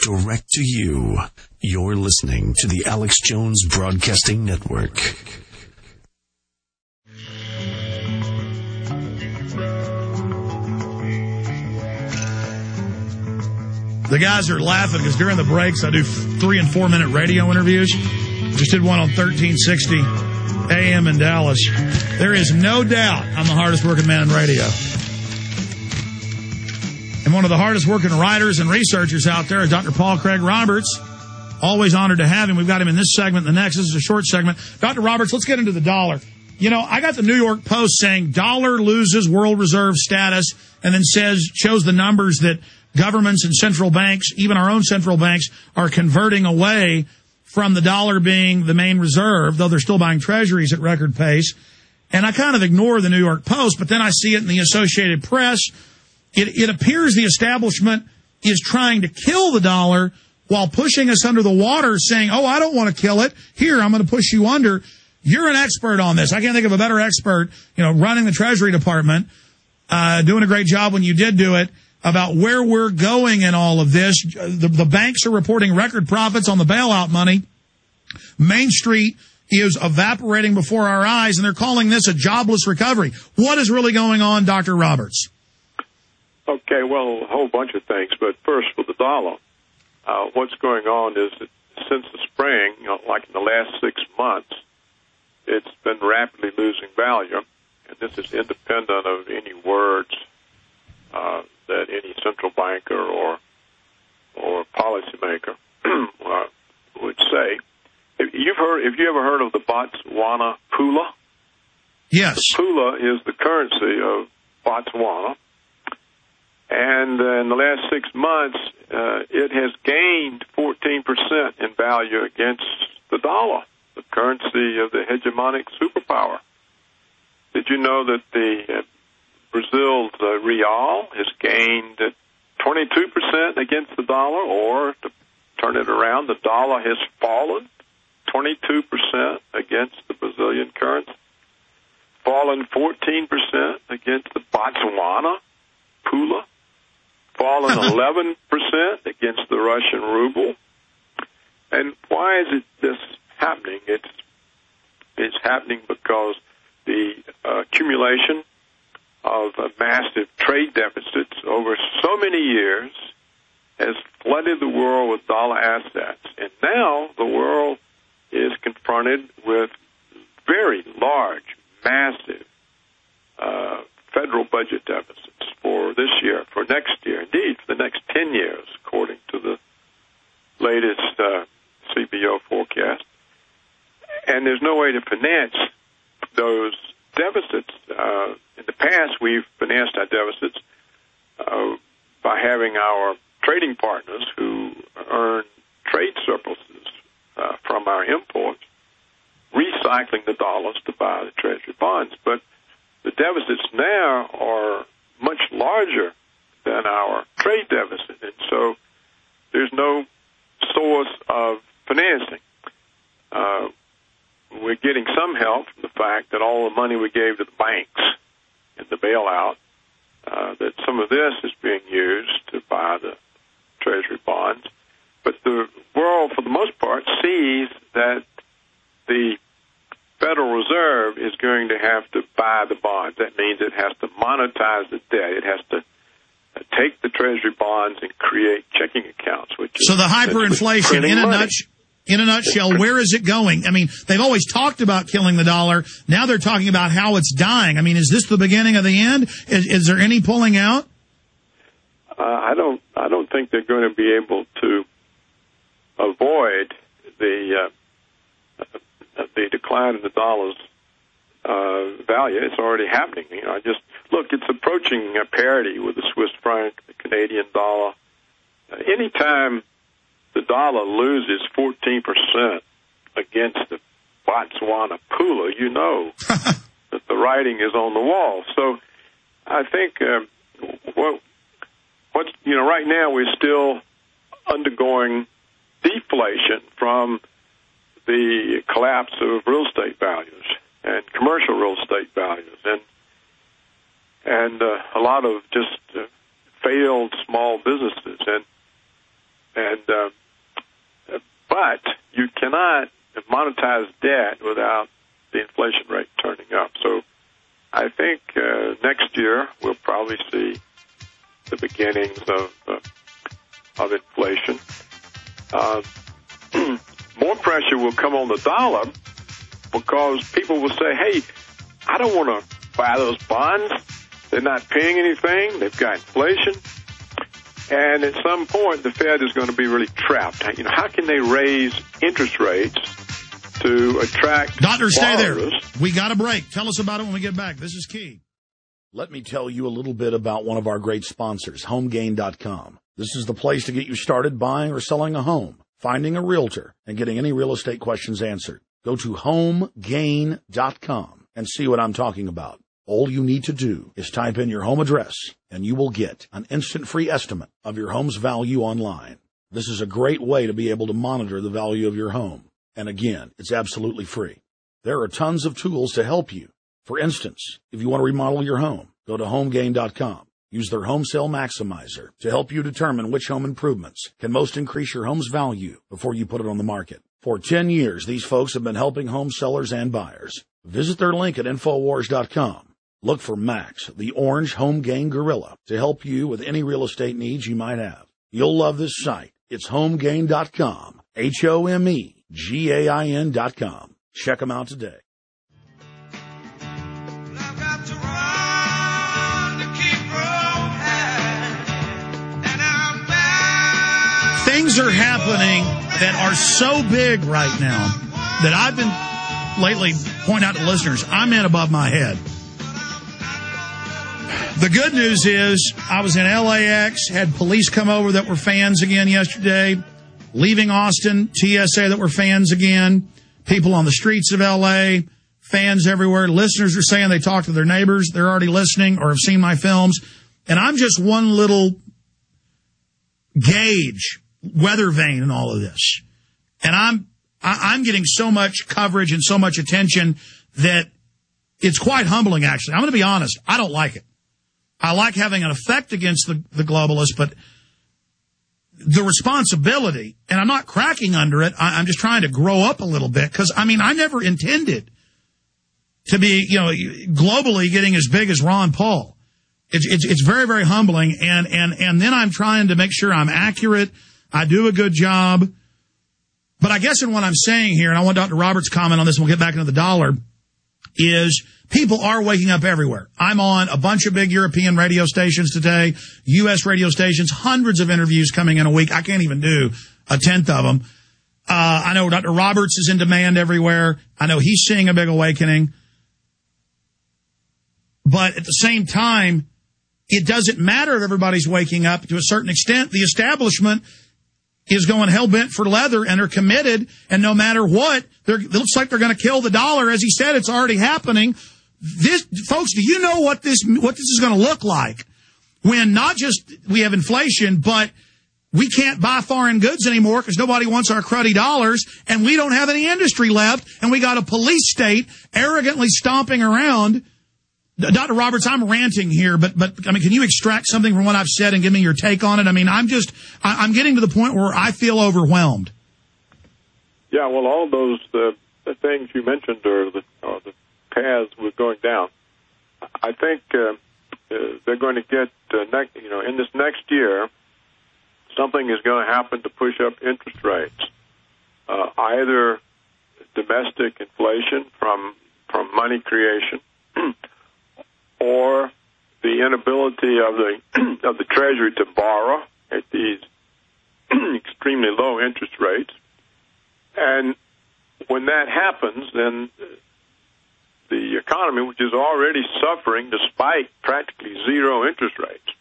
direct to you. You're listening to the Alex Jones Broadcasting Network. The guys are laughing because during the breaks I do 3 and 4 minute radio interviews. Just did one on 1360 AM in Dallas. There is no doubt I'm the hardest working man in radio. And one of the hardest working writers and researchers out there is Dr. Paul Craig Roberts. Always honored to have him. We've got him in this segment and the next. This is a short segment. Dr. Roberts, let's get into the dollar. You know, I got the New York Post saying dollar loses world reserve status and then shows the numbers that governments and central banks, even our own central banks, are converting away from the dollar being the main reserve, though they're still buying treasuries at record pace. And I kind of ignore the New York Post, but then I see it in the Associated Press. It appears the establishment is trying to kill the dollar while pushing us under the water, saying, oh, I don't want to kill it. Here, I'm going to push you under. You're an expert on this. I can't think of a better expert, running the Treasury Department, doing a great job when you did do it, about where we're going in all of this. The banks are reporting record profits on the bailout money. Main Street is evaporating before our eyes, and they're calling this a jobless recovery. What is really going on, Dr. Roberts? Okay, well, a whole bunch of things. But first, with the dollar, what's going on is that since the spring, like in the last 6 months, it's been rapidly losing value. And this is independent of any words that any central banker or policymaker would say. If you ever heard of the Botswana pula? Yes. The pula is the currency of Botswana. And in the last 6 months, it has gained 14% in value against the dollar, the currency of the hegemonic superpower. Did you know that the Brazil's real has gained 22% against the dollar, or to turn it around, the dollar has fallen 22% against the Brazilian currency, fallen 14% against the Botswana pula, fallen 11% against the Russian ruble. And why is this happening? It's happening because the accumulation of massive trade deficits over so many years has flooded the world with dollar assets. And now the world is confronted with very large, massive federal budget deficits for this year, for next year, indeed for the next 10 years, according to the latest CBO forecast. And there's no way to finance those deficits. In the past, we've financed our deficits by having our trading partners who earn trade surpluses from our imports, recycling the dollars to buy the Treasury bonds. But the deficits now are much larger than our trade deficit, and so there's no source of financing. We're getting some help from the fact that all the money we gave to the banks in the bailout, that some of this is being used to buy the Treasury bonds. But the world, for the most part, sees that the Federal Reserve is going to have to buy the bonds. That means it has to monetize the debt. It has to take the Treasury bonds and create checking accounts. So the hyperinflation, in a nutshell, where is it going? I mean, they've always talked about killing the dollar. Now they're talking about how it's dying. I mean, is this the beginning of the end? Is there any pulling out? I don't think they're going to be able to avoid the decline in the dollar's value. It's already happening. It's approaching parity with the Swiss franc, the Canadian dollar. Anytime the dollar loses 14% against the Botswana pula, you know that the writing is on the wall. So I think right now we're still undergoing deflation from the collapse of real estate values and commercial real estate values, and a lot of just failed small businesses. And And but you cannot monetize debt without the inflation rate turning up. So I think next year we'll probably see the beginnings of inflation. More pressure will come on the dollar because people will say, hey, I don't want to buy those bonds. They're not paying anything. They've got inflation. And at some point, the Fed is going to be really trapped. How can they raise interest rates to attract Doctor, stay borrowers? there. We got a break. Tell us about it when we get back. This is key. Let me tell you a little bit about one of our great sponsors, HomeGain.com. This is the place to get you started buying or selling a home, finding a realtor, and getting any real estate questions answered. Go to HomeGain.com and see what I'm talking about. All you need to do is type in your home address, and you will get an instant free estimate of your home's value online. This is a great way to be able to monitor the value of your home. And again, it's absolutely free. There are tons of tools to help you. For instance, if you want to remodel your home, go to HomeGain.com. Use their Home Sale Maximizer to help you determine which home improvements can most increase your home's value before you put it on the market. For 10 years, these folks have been helping home sellers and buyers. Visit their link at Infowars.com. Look for Max, the orange Home Gain Gorilla, to help you with any real estate needs you might have. You'll love this site. It's HomeGain.com, HomeGain.com. Check them out today. Things are happening that are so big right now that I've been lately pointing out to listeners, I'm in above my head. The good news is I was in LAX, had police come over that were fans again yesterday, leaving Austin, TSA that were fans again, people on the streets of LA, fans everywhere. Listeners are saying they talk to their neighbors, they're already listening or have seen my films. And I'm just one little gauge, weather vane in all of this. And I'm getting so much coverage and so much attention that it's quite humbling, actually. I'm going to be honest. I don't like it. I like having an effect against the globalists, but the responsibility, and I'm not cracking under it, I'm just trying to grow up a little bit, because, I never intended to be, globally getting as big as Ron Paul. It's very, very humbling, and then I'm trying to make sure I'm accurate, I do a good job, but I guess in what I'm saying here, and I want Dr. Roberts' comment on this, and we'll get back into the dollar, is people are waking up everywhere. I'm on a bunch of big European radio stations today, U.S. radio stations, hundreds of interviews coming in a week. I can't even do a tenth of them. I know Dr. Roberts is in demand everywhere. I know he's seeing a big awakening. But at the same time, it doesn't matter if everybody's waking up. To a certain extent, the establishment is going hell-bent for leather, and they're committed, and no matter what, it looks like they're going to kill the dollar. As he said, it's already happening. Folks, do you know what this is going to look like when not just we have inflation, but we can't buy foreign goods anymore because nobody wants our cruddy dollars, and we don't have any industry left, and we got a police state arrogantly stomping around. Dr. Roberts, I'm ranting here, but can you extract something from what I've said and give me your take on it? I'm getting to the point where I feel overwhelmed. Yeah, well, all those the things you mentioned are the paths we're going down. I think they're going to get in this next year, something is going to happen to push up interest rates. Either domestic inflation from money creation, or the inability of the Treasury to borrow at these extremely low interest rates. And when that happens, then the economy, which is already suffering despite practically zero interest rates,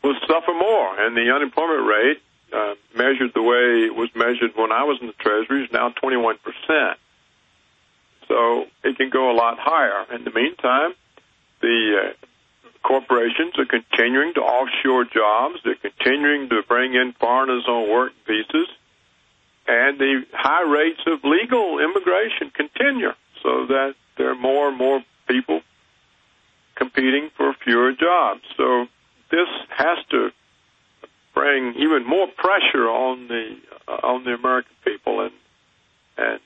will suffer more. And the unemployment rate, measured the way it was measured when I was in the Treasury, is now 21%. So it can go a lot higher. In the meantime, the corporations are continuing to offshore jobs. They're continuing to bring in foreigners on work visas. And the high rates of legal immigration continue, so that there are more and more people competing for fewer jobs. So this has to bring even more pressure on the American people, and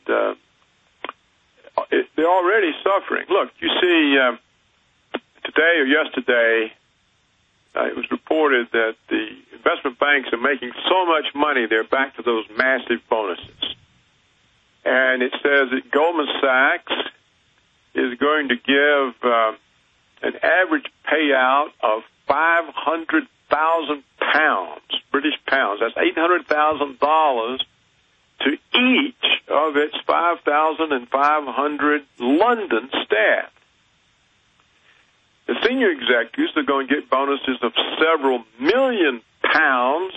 they're already suffering. Look, you see, today or yesterday, it was reported that the investment banks are making so much money, they're back to those massive bonuses. And it says that Goldman Sachs is going to give an average payout of 500,000 pounds, British pounds. That's $800,000 to each of its 5,500 London staff. The senior executives are going to get bonuses of several million pounds,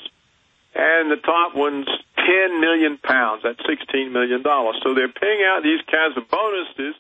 and the top ones 10 million pounds. That's $16 million. So they're paying out these kinds of bonuses